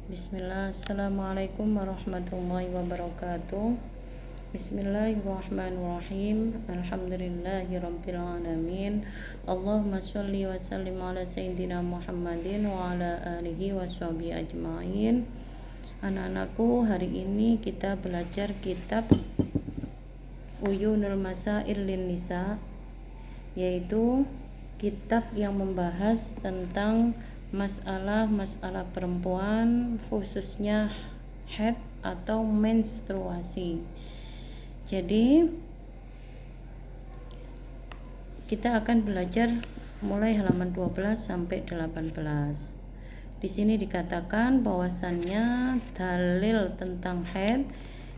Bismillah, Assalamualaikum warahmatullahi wabarakatuh. Bismillahirrahmanirrahim. Alhamdulillahirabbil alamin. Allahumma sholli wa sallim ala sayyidina Muhammadin wa ala alihi washabihi ajmain. Anak-anakku, hari ini kita belajar kitab Uyunul Masail lin Nisa, yaitu kitab yang membahas tentang masalah-masalah perempuan, khususnya haid atau menstruasi. Jadi kita akan belajar mulai halaman 12 sampai 18. Di sini dikatakan bahwasannya dalil tentang haid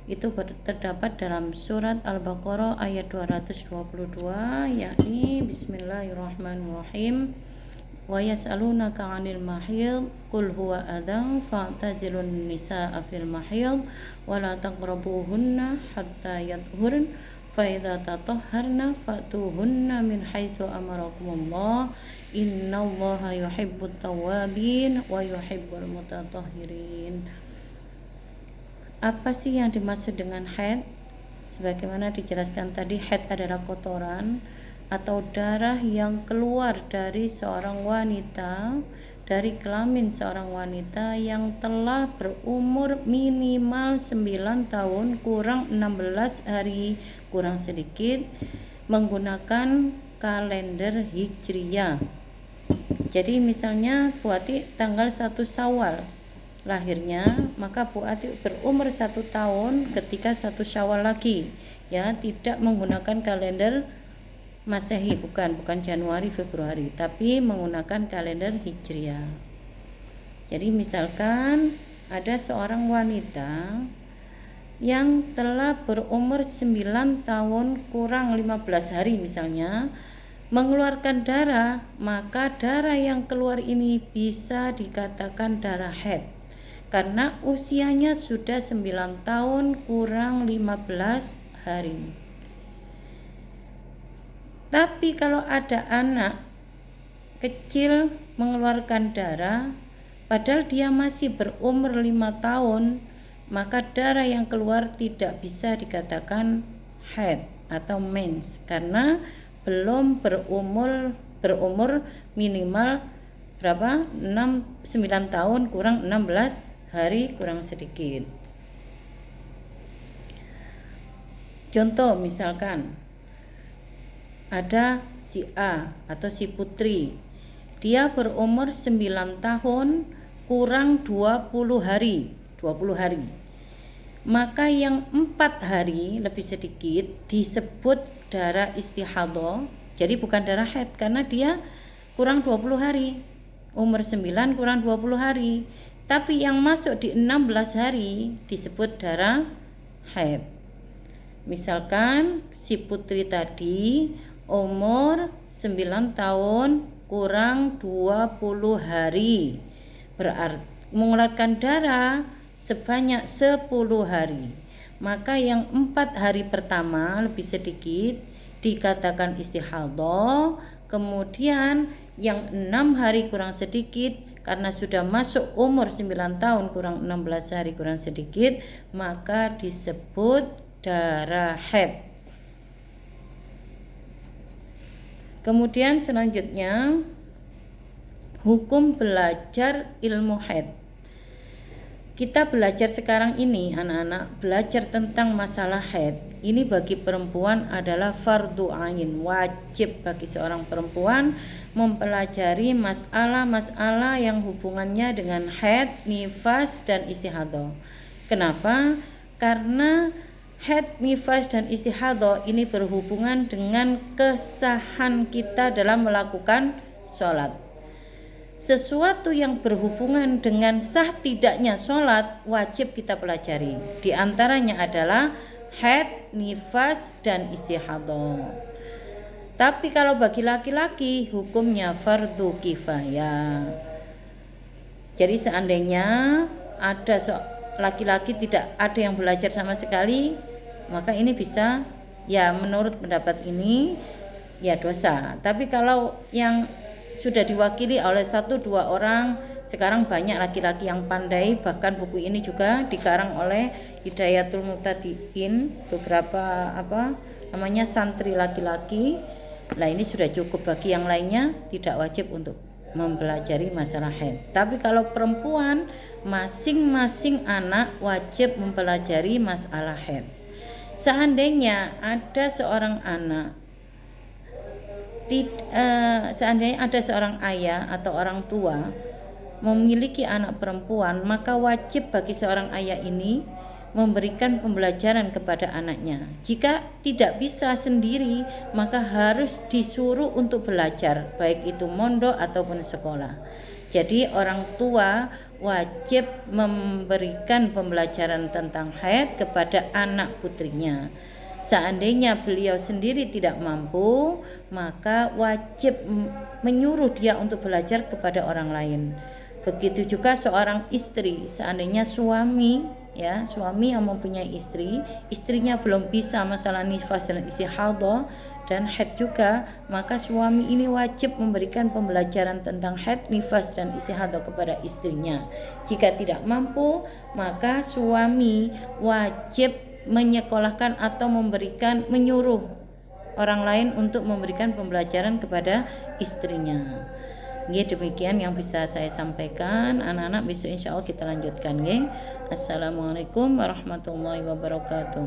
itu terdapat dalam surat Al-Baqarah ayat 222, yakni Bismillahirrahmanirrahim. Wa yas'alunaka 'anil mahid qul huwa adhan fa'tazilun nisaa fil mahid wa la taqrabuhunna hatta yatahharna fa idza tatahharna fa'tuhunna min haitsu amarakumullah innallaha yuhibbut tawwabin wa yuhibbul mutatahhirin. Apa sih yang dimaksud dengan haid? Sebagaimana dijelaskan tadi, haid adalah kotoran atau darah yang keluar dari seorang wanita, dari kelamin seorang wanita yang telah berumur minimal 9 tahun kurang 16 hari kurang sedikit menggunakan kalender Hijriyah. Jadi misalnya Bu Ati tanggal 1 Syawal lahirnya, maka Bu Ati berumur 1 tahun ketika 1 Syawal lagi, ya, tidak menggunakan kalender Masehi, bukan Januari Februari, tapi menggunakan kalender Hijriah. Jadi misalkan ada seorang wanita yang telah berumur 9 tahun kurang 15 hari misalnya, mengeluarkan darah, maka darah yang keluar ini bisa dikatakan darah haid karena usianya sudah 9 tahun kurang 15 hari. Tapi kalau ada anak kecil mengeluarkan darah padahal dia masih berumur 5 tahun, maka darah yang keluar tidak bisa dikatakan haid atau mens karena belum berumur minimal berapa? 9 tahun kurang 16 hari kurang sedikit. Contoh misalkan ada si A atau si Putri, dia berumur 9 tahun kurang 20 hari, maka yang 4 hari lebih sedikit disebut darah istihadhah. Jadi bukan darah haid karena dia kurang 20 hari, umur 9 kurang 20 hari, tapi yang masuk di 16 hari disebut darah haid. Misalkan si Putri tadi umur 9 tahun kurang 20 hari, berarti mengeluarkan darah sebanyak 10 hari, maka yang 4 hari pertama lebih sedikit dikatakan istihadhah, kemudian yang 6 hari kurang sedikit karena sudah masuk umur 9 tahun kurang 16 hari kurang sedikit, maka disebut darah haid. Kemudian selanjutnya hukum belajar ilmu haid. Kita belajar sekarang ini anak-anak, belajar tentang masalah haid. Ini bagi perempuan adalah fardu ain, wajib bagi seorang perempuan mempelajari masalah-masalah yang hubungannya dengan haid, nifas dan istihadhah. Kenapa? Karena haid, nifas dan istihadhah ini berhubungan dengan kesahan kita dalam melakukan sholat. Sesuatu yang berhubungan dengan sah tidaknya sholat wajib kita pelajari. Di antaranya adalah haid, nifas dan istihadhah. Tapi kalau bagi laki-laki hukumnya fardu kifayah. Jadi seandainya ada laki-laki tidak ada yang belajar sama sekali, maka ini bisa, ya menurut pendapat ini ya dosa. Tapi kalau yang sudah diwakili oleh 1-2 orang Sekarang banyak laki-laki yang pandai, bahkan buku ini juga dikarang oleh Hidayatul Muhtadiin, beberapa santri laki-laki. Nah, ini sudah cukup. Bagi yang lainnya tidak wajib untuk mempelajari masalah haid. Tapi kalau perempuan, masing-masing anak wajib mempelajari masalah haid. Seandainya ada seorang ayah atau orang tua memiliki anak perempuan, maka wajib bagi seorang ayah ini memberikan pembelajaran kepada anaknya. Jika tidak bisa sendiri, maka harus disuruh untuk belajar, baik itu mondok ataupun sekolah. Jadi orang tua wajib memberikan pembelajaran tentang haid kepada anak putrinya. Seandainya beliau sendiri tidak mampu, maka wajib menyuruh dia untuk belajar kepada orang lain. Begitu juga seorang istri, seandainya suami yang mempunyai istri, istrinya belum bisa masalah nifas dan istihadah dan haid juga, maka suami ini wajib memberikan pembelajaran tentang haid, nifas dan istihadah kepada istrinya. Jika tidak mampu, maka suami wajib menyekolahkan atau menyuruh orang lain untuk memberikan pembelajaran kepada istrinya. Demikian yang bisa saya sampaikan. Anak-anak, besok insya Allah kita lanjutkan. Assalamualaikum warahmatullahi wabarakatuh.